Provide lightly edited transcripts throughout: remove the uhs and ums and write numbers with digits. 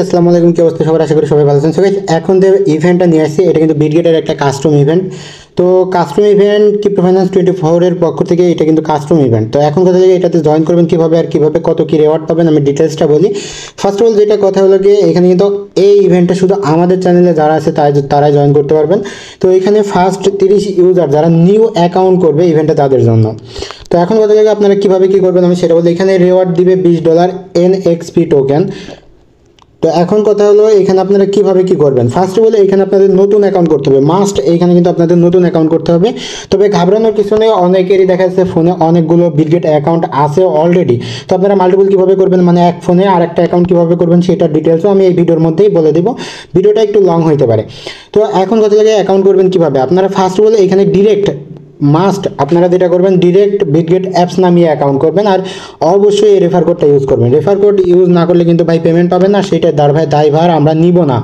আসসালামু আলাইকুম, কি অবস্থা সবার? আশা করি সবাই ভালো আছেন। সো গাইস, এখন যে ইভেন্টটা নিয়ে আসছি এটা কিন্তু বিটগেটের একটা কাস্টম ইভেন্ট। তো কাস্টম ইভেন্ট ক্রিপ্টো ফাইন্যান্স 24 এর পক্ষ থেকে এটা কিন্তু কাস্টম ইভেন্ট। তো এখন কথা থেকে এটাতে জয়েন করবেন কিভাবে আর কিভাবে কত কি রেওয়ার্ড পাবেন আমি ডিটেলসটা বলি। ফার্স্ট অফ অল যেটা কথা হলো কি, এখানে কিন্তু এই ইভেন্টটা শুধু আমাদের চ্যানেলে যারা আছে তারাই জয়েন করতে পারবেন। তো এখানে ফার্স্ট 30 ইউজার যারা নিউ অ্যাকাউন্ট করবে ইভেন্টটা তাদের জন্য। তো এখন কথা থেকে আপনারা কিভাবে কি করবেন আমি সেটা বলি। এখানে রেওয়ার্ড দিবে $20 NXP টোকেন। তো এখন কথা হলো এখানে আপনারা কিভাবে কি করবেন। ফার্স্ট অফ অল এখানে আপনাদের নতুন অ্যাকাউন্ট করতে হবে, মাস্ট এইখানে কিন্তু আপনাদের নতুন অ্যাকাউন্ট করতে হবে। তবে ঘাবড়ানোর কিছু নেই, অনেকেরই দেখা যাচ্ছে ফোনে অনেকগুলো বিটগেট অ্যাকাউন্ট আছে অলরেডি। তো আপনারা মাল্টিপল কিভাবে করবেন, মানে এক ফোনে আর একটা অ্যাকাউন্ট কিভাবে করবেন সেটার ডিটেলসও আমি এই ভিডিওর মধ্যেই বলে দিব। ভিডিওটা একটু লং হইতে পারে। তো এখন কথা লাগে অ্যাকাউন্ট করবেন কিভাবে। আপনারা ফার্স্ট অফ অল এখানে ডিরেক্ট মাস্ট আপনারা যেটা করবেন, ডিরেক্ট বিটগেট অ্যাপস নামিয়ে অ্যাকাউন্ট করবেন। আর অবশ্যই এই রেফার কোডটা ইউজ করবেন। রেফার কোড ইউজ না করলে কিন্তু ভাই পেমেন্ট পাবেন না, সেটা দায়ভার আমরা নিব না।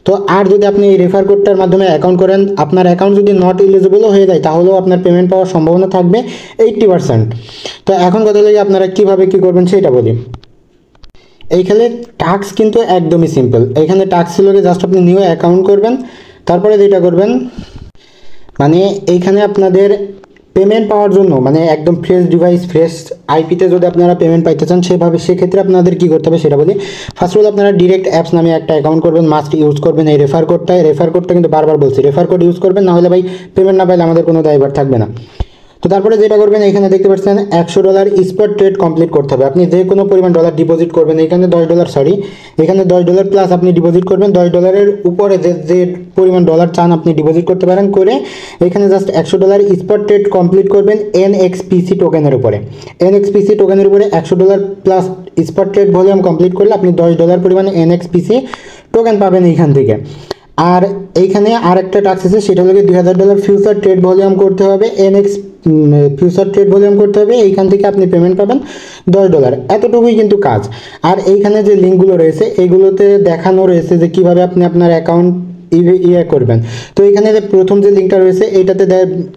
তো আর যদি আপনি এই রেফার কোডটার মাধ্যমে অ্যাকাউন্ট করেন, আপনার অ্যাকাউন্ট যদি নট এলিজিবলও হয়ে যায় তাহলেও আপনার পেমেন্ট পাওয়ার সম্ভাবনা থাকবে 80%। তো এখন কথা লাগে আপনারা কিভাবে কি করবেন সেটা বলি। এইখানে টাস্ক কিন্তু একদমই সিম্পল। এখানে টাস্ক ছিল জাস্ট আপনি নিউ অ্যাকাউন্ট করবেন, তারপরে যেটা করবেন মানে এইখানে আপনাদের পেমেন্ট পাওয়ার জন্য মানে একদম ফ্রেশ ডিভাইস ফ্রেশ আইপিতে যদি আপনারা পেমেন্ট পাইতে চান সেক্ষেত্রে আপনাদের কী করতে হবে সেটা বলি। ফার্স্ট অফ অল আপনারা ডিরেক্ট অ্যাপস নামে একটা অ্যাকাউন্ট করবেন, মাস্ট ইউজ করবেন এই রেফার কোডটা কিন্তু বারবার বলছি, রেফার কোড ইউজ করবেন, না হলে ভাই পেমেন্ট না পাইলে আমাদের কোনো দায়ভার থাকবে না। তো তারপরে যেটা করবেন, এখানে দেখতে পাচ্ছেন $100 স্পট ট্রেড কমপ্লিট করতে হবে। আপনি যে কোনো পরিমাণ ডলার ডিপোজিট করবেন, এখানে এখানে $10 প্লাস আপনি ডিপোজিট করবেন। $10 উপরে যে পরিমাণ ডলার চান আপনি ডিপোজিট করতে পারেন, করে এখানে জাস্ট $100 স্পট ট্রেড কমপ্লিট করবেন NXPC টোকেনের উপরে। NXPC টোকেনের উপরে $100 plus spot trade volume complete করলে আপনি $10 পরিমাণে NXPC টোকেন পাবেন এইখান থেকে। আর এইখানে আর একটা টাস্ক আছে, সেটা হলো $2000 ফিউচার ট্রেড ভলিউম করতে হবে, ফিউচার ট্রেড ভলিউম করতে হবে। এইখান থেকে আপনি পেমেন্ট পাবেন $10। এতটুকুই কিন্তু কাজ। আর এইখানে যে লিঙ্কগুলো রয়েছে এগুলোতে দেখানো রয়েছে যে কিভাবে আপনি আপনার অ্যাকাউন্ট করবেন। তো এখানে যে প্রথম যে লিঙ্কটা রয়েছে এইটাতে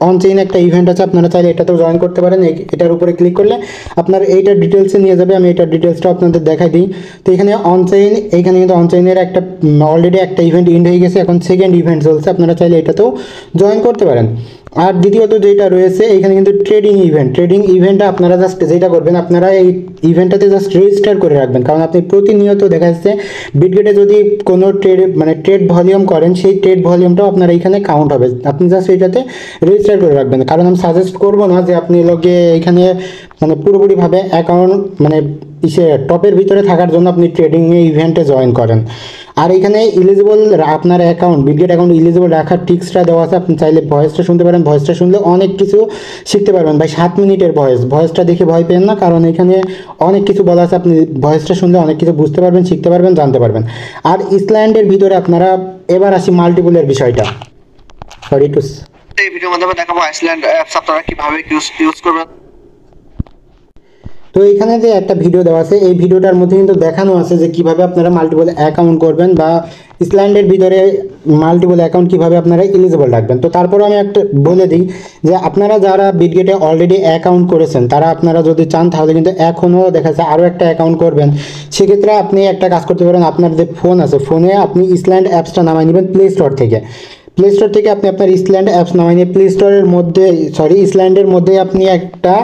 অনচেইন একটা ইভেন্ট আছে, আপনারা চাইলে এটাতেও জয়েন করতে পারেন। এটার উপরে ক্লিক করলে আপনার এইটার ডিটেলসে নিয়ে যাবে। আমি এটার ডিটেলসটা আপনাদের দেখাই দিই। তো এখানে অনচেইন, এইখানে কিন্তু অনচেইনের একটা অলরেডি একটা ইভেন্ট এন্ড হয়ে গেছে, এখন সেকেন্ড ইভেন্ট চলছে, আপনারা চাইলে এটাতেও জয়েন করতে পারেন। আর দ্বিতীয়ত যেটা রয়েছে এখানে কিন্তু ট্রেডিং ইভেন্টটা আপনারা জাস্ট যেটা করবেন, আপনারা এই ইভেন্টটাতে জাস্ট রেজিস্টার করে রাখবেন। কারণ আপনি প্রতিনিয়ত দেখা যাচ্ছে বিটগেটে যদি কোনো ট্রেড ভলিউম করেন, সেই ট্রেড ভলিউমটাও আপনার এখানে কাউন্ট হবে। আপনি জাস্ট এইটাতে রেজিস্টার করে রাখবেন। কারণ আমি সাজেস্ট করবো না যে আপনি লোকে এখানে মানে পুরোপুরিভাবে অ্যাকাউন্ট মানে টপের ভিতরে থাকার জন্য আপনি ট্রেডিং ইভেন্টে জয়েন করেন। আর এখানে ইলিজিবল আপনার বিটগেট অ্যাকাউন্ট ইলিজিবল রাখার টিক্সটা দেওয়া আছে, আপনি চাইলে ভয়েসটা শুনতে পারেন। ভয়েসটা শুনলে অনেক কিছু শিখতে পারবেন ভাই। 7 মিনিটের ভয়েসটা দেখে ভয় পেন না, কারণ এখানে অনেক কিছু বলা আছে। আপনি ভয়েসটা শুনলে অনেক কিছু বুঝতে পারবেন, শিখতে পারবেন, জানতে পারবেন। আর ইসল্যান্ডের ভিতরে আপনারা এবার আসি মাল্টিপুলের বিষয়টা। এই ভিডিওর মাধ্যমে দেখাবো আইসল্যান্ড অ্যাপস আপনারা কিভাবে ইউজ করবেন। তো এখানে যে একটা ভিডিও দেওয়া আছে, এই ভিডিওটার মধ্যে কিন্তু দেখানো আছে যে কিভাবে আপনারা মাল্টিপল অ্যাকাউন্ট করবেন বা ইসল্যান্ডের ভিতরে মাল্টিপল অ্যাকাউন্ট কিভাবে আপনারা এলিজিবল রাখবেন। তো তারপরে আমি একটা বলে দিই যে আপনারা যারা বিটগেটে অলরেডি অ্যাকাউন্ট করেছেন তারা আপনারা যদি চান তাহলে কিন্তু এখনও দেখা যাচ্ছে আরও একটা অ্যাকাউন্ট করবেন। সেক্ষেত্রে আপনি একটা কাজ করতে পারেন, আপনার যে ফোন আছে ফোনে আপনি ইসল্যান্ড অ্যাপসটা নামাই নেবেন প্লে স্টোর থেকে। আপনি আপনার ইসল্যান্ড অ্যাপস নামাই নিয়ে ইসল্যান্ডের মধ্যে আপনি একটা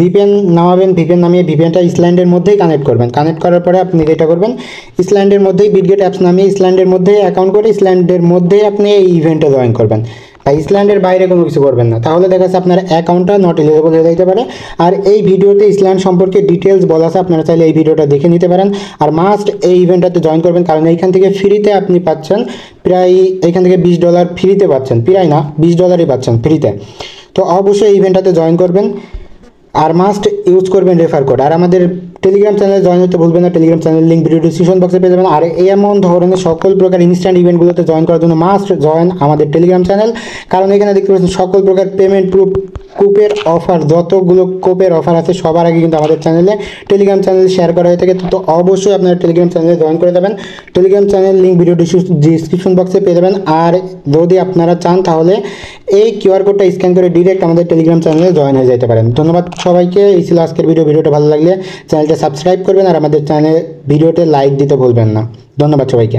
ভিপিএন নামাবেন। ভিপিএন নামিয়ে ভিপিএনটা ইসল্যান্ডের মধ্যেই কানেক্ট করবেন। কানেক্ট করার পরে আপনি যেটা করবেন, ইসল্যান্ডের মধ্যেই বিটগেট অ্যাপস নামিয়ে ইসল্যান্ডের মধ্যেই অ্যাকাউন্ট করে ইসল্যান্ডের মধ্যেই আপনি এই ইভেন্টে জয়েন করবেন। আর ইসল্যান্ডের বাইরে কোনো কিছু করবেন না, তাহলে দেখা যাচ্ছে আপনার অ্যাকাউন্টটা নট এলিজিবল হয়ে যেতে পারে। আর এই ভিডিওতে ইসল্যান্ড সম্পর্কে ডিটেলস বলা আছে, আপনারা চাইলে এই ভিডিওটা দেখে নিতে পারেন। আর মাস্ট এই ইভেন্টটাতে জয়েন করবেন, কারণ এইখান থেকে ফ্রিতে আপনি পাচ্ছেন প্রায় এখান থেকে $20 ফ্রিতে পাচ্ছেন, প্রায় না $20 পাচ্ছেন ফ্রিতে। তো অবশ্যই এই ইভেন্টটাতে জয়েন করবেন আর মাস্ট ইউজ করবেন রেফার কোড। আর আমাদের টেলিগ্রাম চ্যানেলে জয়েন হতে ভুলবেন না, Telegram channel link video description বক্সে পেয়ে যাবেন। আর এমন ধরনের সকল প্রকার ইনস্ট্যান্ট ইভেন্টগুলোতে জয়েন করার জন্য মাস্ট জয়েন আমাদের টেলিগ্রাম চ্যানেল। কারণ এখানে দেখতে পাচ্ছেন সকল প্রকার পেমেন্ট প্রুফ কুপের অফার, যতগুলো কোপের অফার আছে সবার আগে কিন্তু আমাদের চ্যানেলে টেলিগ্রাম চ্যানেলে শেয়ার করা হয়ে থাকে। তো অবশ্যই আপনারা টেলিগ্রাম চ্যানেলে জয়েন করে দেবেন। Telegram channel link video description বক্সে পেয়ে যাবেন। আর যদি আপনারা চান তাহলে এই কিউআর কোডটা স্ক্যান করে ডিরেক্ট আমাদের টেলিগ্রাম চ্যানেলে জয়েন হয়ে যেতে পারেন। ধন্যবাদ সবাইকে। এই ছিল আজকের ভিডিওটা ভালো লাগলে চ্যানেলটি চ্যানেলটা সাবস্ক্রাইব করবেন আর আমাদের চ্যানেলে ভিডিওতে লাইক দিতে ভুলবেন না। ধন্যবাদ সবাইকে।